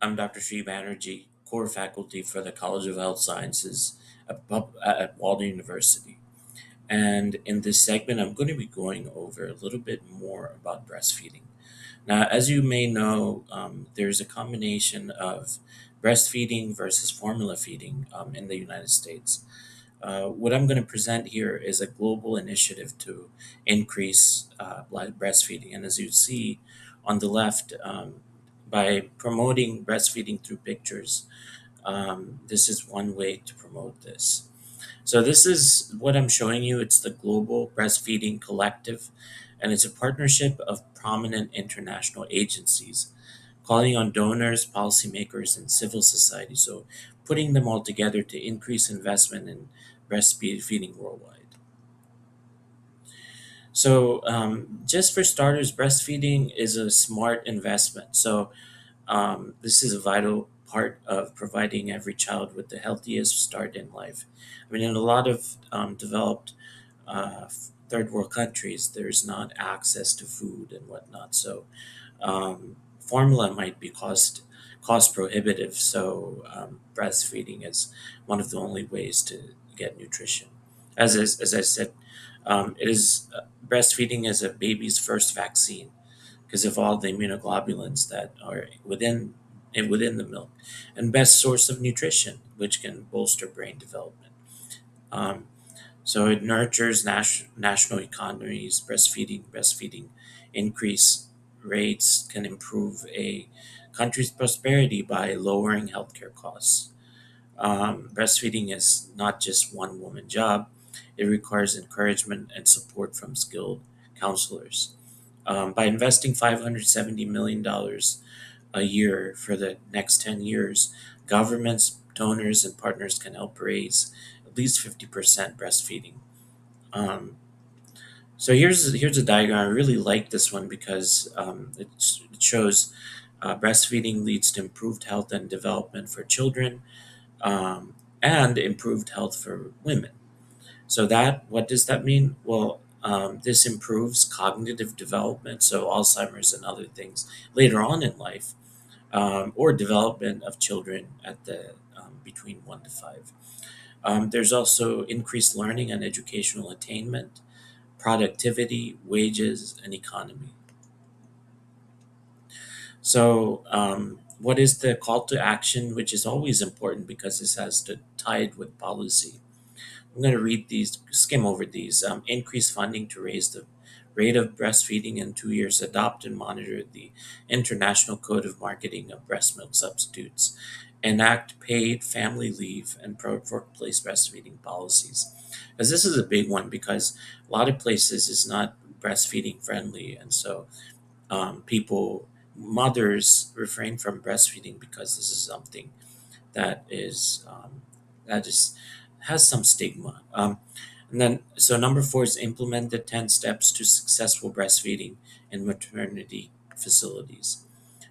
I'm Dr. Sri Banerjee, core faculty for the College of Health Sciences at Walden University. And in this segment, I'm going to be going over a little bit more about breastfeeding. Now, as you may know, there's a combination of breastfeeding versus formula feeding in the United States. What I'm going to present here is a global initiative to increase breastfeeding. And as you see on the left, by promoting breastfeeding through pictures, this is one way to promote this. So, this is what I'm showing you. It's the Global Breastfeeding Collective, and it's a partnership of prominent international agencies calling on donors, policymakers, and civil society. So, putting them all together to increase investment in breastfeeding worldwide. So, just for starters, breastfeeding is a smart investment. So, this is a vital part of providing every child with the healthiest start in life. I mean, in a lot of developed third world countries, there's not access to food and whatnot. So, formula might be cost prohibitive. So, breastfeeding is one of the only ways to get nutrition. As I said, it is breastfeeding is a baby's first vaccine because of all the immunoglobulins that are within the milk, and best source of nutrition, which can bolster brain development. Um, so it nurtures national economies. Breastfeeding increase rates can improve a country's prosperity by lowering healthcare costs. Breastfeeding is not just one woman job; it requires encouragement and support from skilled counselors. By investing $570 million a year for the next 10 years, governments, donors, and partners can help raise at least 50% breastfeeding. Um, so here's a diagram. I really like this one because it shows breastfeeding leads to improved health and development for children, and improved health for women. So that what does that mean? Well, this improves cognitive development, so Alzheimer's and other things later on in life, or development of children at the between 1 to 5. There's also increased learning and educational attainment, productivity, wages, and economy. So, what is the call to action, which is always important because this has to tied with policy. I'm going to read these, skim over these. Increase funding to raise the rate of breastfeeding in 2 years. Adopt and monitor the International Code of Marketing of Breast Milk Substitutes. Enact paid family leave and workplace breastfeeding policies. Because this is a big one because a lot of places is not breastfeeding friendly. And so mothers refrain from breastfeeding because this is something that is that just has some stigma. And then, so number four is implement the 10 steps to successful breastfeeding in maternity facilities.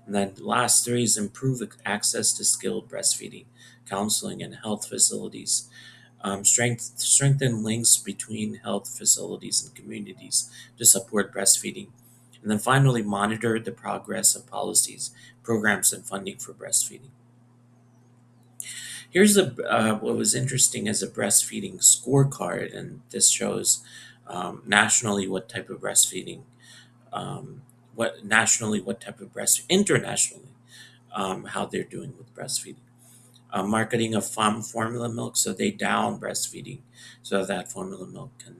And then the last three is improve access to skilled breastfeeding, counseling, and health facilities. Strengthen links between health facilities and communities to support breastfeeding. And then finally, monitor the progress of policies, programs, and funding for breastfeeding. Here's what was interesting as a breastfeeding scorecard, and this shows nationally what type of breastfeeding, what type of internationally, how they're doing with breastfeeding. Marketing of formula milk, so they down breastfeeding, so that formula milk can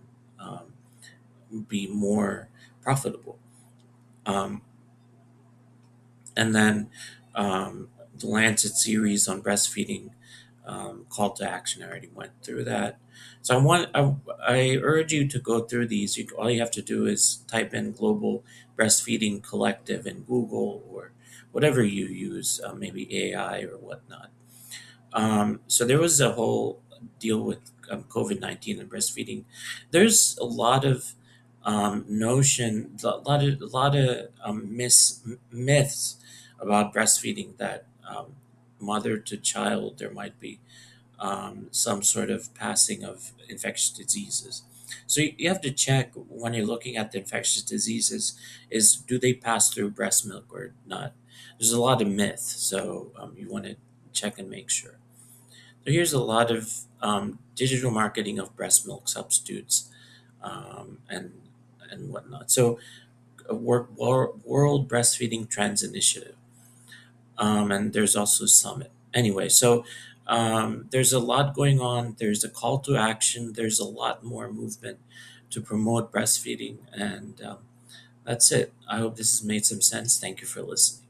be more profitable. Um, and then the Lancet series on breastfeeding, call to action. I already went through that. So I urge you to go through these. All you have to do is type in Global Breastfeeding Collective in Google or whatever you use, maybe AI or whatnot. So there was a whole deal with COVID-19 and breastfeeding. There's a lot of a lot of myths about breastfeeding that mother to child there might be some sort of passing of infectious diseases. So you have to check when you're looking at the infectious diseases is do they pass through breast milk or not? there's a lot of myth, so you want to check and make sure. So here's a lot of digital marketing of breast milk substitutes, and whatnot. So, World Breastfeeding Trends Initiative, and there's also Summit. Anyway, so there's a lot going on. There's a call to action. There's a lot more movement to promote breastfeeding, and that's it. I hope this has made some sense. Thank you for listening.